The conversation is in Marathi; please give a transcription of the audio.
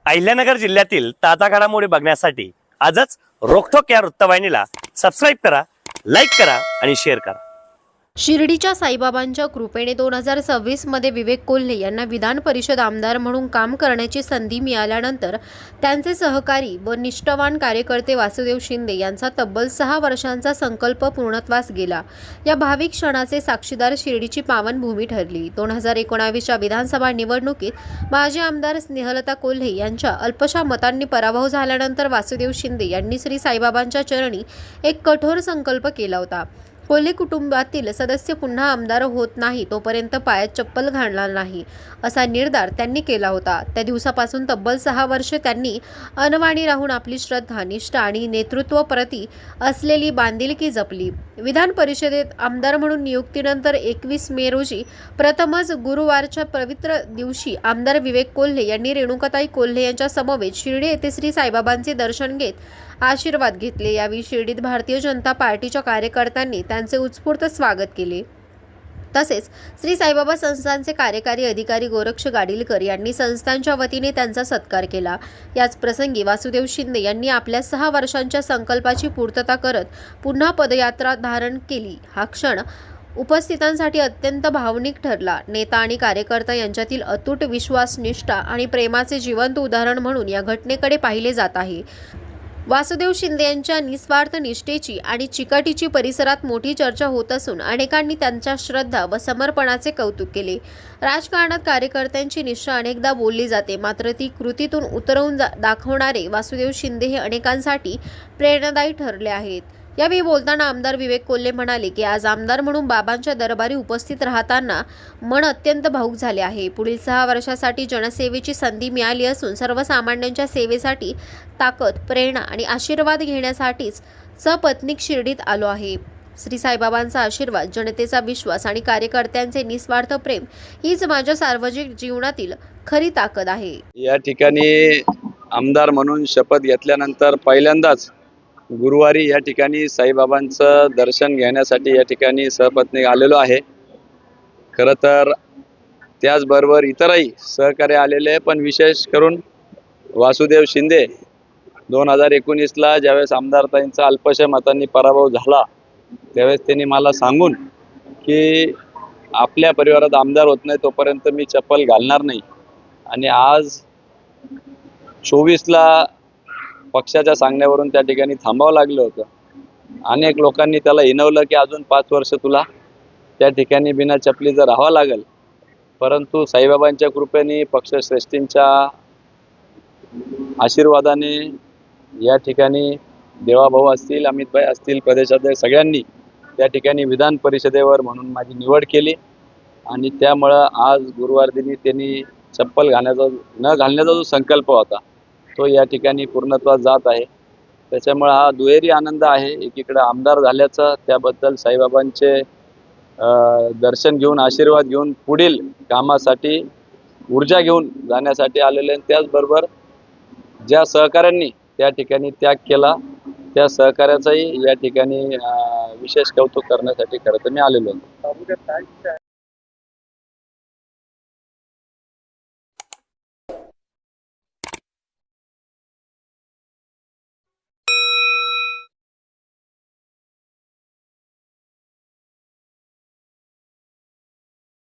अहिल्यानगर जिल्ह्यातील ताजा घडामोडी बघण्यासाठी आजच रोखोक या वृत्तवाहिनीला सबस्क्राईब करा, लाईक करा आणि शेअर करा। शिर्डीच्या साईबाबांच्या कृपेने 2026 मध्ये विवेक कोल्हे यांना विधान परिषद आमदार म्हणून काम करण्याची संधी मिळाल्यानंतर त्यांचे सहकारी व निष्ठावान कार्यकर्ते वासुदेव शिंदे यांचा तब्बल 6 वर्षांचा संकल्प पूर्णत्वास गेला। या भाविक क्षणाचे साक्षीदार शिर्डीची पावनभूमी ठरली। 2019च्या विधानसभा निवडणुकीत माजी आमदार स्नेहलता कोल्हे यांच्या अल्पशा मतांनी पराभव झाल्यानंतर वासुदेव शिंदे यांनी श्री साईबाबांच्या चरणी एक कठोर संकल्प केला होता। कोल्हे कुटुंबातील सदस्य पुन्हा आमदार होत नाही तोपर्यंत पायात चप्पल घालणार नाही असा निर्धार त्यांनी केला होता। त्या दिवसापासून तब्बल 6 वर्षे त्यांनी अनवाणी राहून आपली श्रद्धा, निष्ठा आणि नेतृत्वाप्रती असलेली बांधिलकी जपली। विधान परिषदेत आमदार म्हणून नियुक्तीनंतर 21 मे रोजी प्रथमच गुरुवारच्या पवित्र दिवशी आमदार विवेक कोल्हे यांनी रेणुकाताई कोल्हे यांच्या समवेत शिर्डी येथे श्री साईबाबांचे दर्शन घेत आशीर्वाद घेतले। यावेळी शिर्डीत भारतीय जनता पार्टीच्या कार्यकर्त्यांनी त्यांचे उत्स्फूर्त स्वागत केले। तसेच श्री साईबाबा संस्थानचे कार्यकारी अधिकारी गोरक्ष गाडीलकर यांनी संस्थांच्या वतीने त्यांचा सत्कार केला। याच प्रसंगी वासुदेव शिंदे यांनी आपल्या 6 वर्षांच्या संकल्पाची पूर्तता करत पुन्हा पदयात्रा धारण केली। हा क्षण उपस्थितांसाठी अत्यंत भावनिक ठरला। नेता आणि कार्यकर्ता यांच्यातील अतूट विश्वास, निष्ठा आणि प्रेमाचे जिवंत उदाहरण म्हणून या घटनेकडे पाहिले जात आहे। वासुदेव शिंदे यांच्या निस्वार्थ निष्ठेची आणि चिकाटीची परिसरात मोठी चर्चा होत असून अनेकांनी त्यांच्या श्रद्धा व समर्पणाचे कौतुक केले। राजकारणात कार्यकर्त्यांची निष्ठा अनेकदा बोलली जाते, मात्र ती कृतीतून उतरवून दाखवणारे वासुदेव शिंदे हे अनेकांसाठी प्रेरणादायी ठरले आहेत। यावेळी बोलताना आमदार विवेक कोल्हे म्हणाले की आज आमदार म्हणून बाबांच्या दरबारी उपस्थित राहताना मन अत्यंत भावुक झाले आहे। पुढील 6 वर्षासाठी जनसेवेची संधी मिळाली असून सर्वसामान्यांच्या सेवेसाठी ताकद, प्रेरणा आणि आशीर्वाद घेण्यासाठीच सपत्नीक शिर्डीत आलो आहे। श्री साईबाबांचा आशीर्वाद, जनतेचा विश्वास आणि कार्यकर्त्यांचे निस्वार्थ प्रेम हीच माझ्या सार्वजनिक जीवनातील खरी ताकद आहे। या ठिकाणी आमदार म्हणून शपथ घेतल्यानंतर पहिल्यांदाच गुरुवारी या ठिकाणी साईबाबांचं दर्शन घेण्यासाठी या ठिकाणी सहपत्नी आलेलो आहे। खरं तर त्याचबरोबर इतरही सहकार्य आलेले, पण विशेष करून वासुदेव शिंदे 2019ला ज्यावेळेस आमदारताईंचा अल्पशा मतांनी पराभव झाला त्यावेळेस त्यांनी मला सांगून की आपल्या परिवारात आमदार होत नाही तोपर्यंत मी चप्पल घालणार नाही, आणि आज 24ला पक्षाच्या सांगण्यावरून त्या ठिकाणी थांबावं लागलं होतं। अनेक लोकांनी त्याला हिणवलं की अजून 5 वर्ष तुला त्या ठिकाणी बिना चपलीचं राहावं लागेल, परंतु साईबाबांच्या कृपेने, पक्षश्रेष्ठींच्या आशीर्वादाने या ठिकाणी देवाभाऊ असतील, अमितभाई असतील, प्रदेशाध्यक्ष सगळ्यांनी त्या ठिकाणी विधान परिषदेवर म्हणून माझी निवड केली, आणि त्यामुळं आज गुरुवार दिनी त्यांनी चप्पल न घालण्याचा जो संकल्प होता तो या ठिकाणी पूर्णत्वास जात आहे। त्याच्यामुळे हा दुहेरी आनंद आहे। एकीकडे आमदार झाल्याचा, त्याबद्दल साईबाबांचे दर्शन घेऊन, आशीर्वाद घेऊन पुढील कामासाठी ऊर्जा घेऊन जाण्यासाठी आलेले, त्याचबरोबर ज्या सहकाऱ्यांनी त्या ठिकाणी त्याग केला त्या सहकार्याचाही या ठिकाणी विशेष कौतुक करण्यासाठी खरं तर मी आलेलो आहे।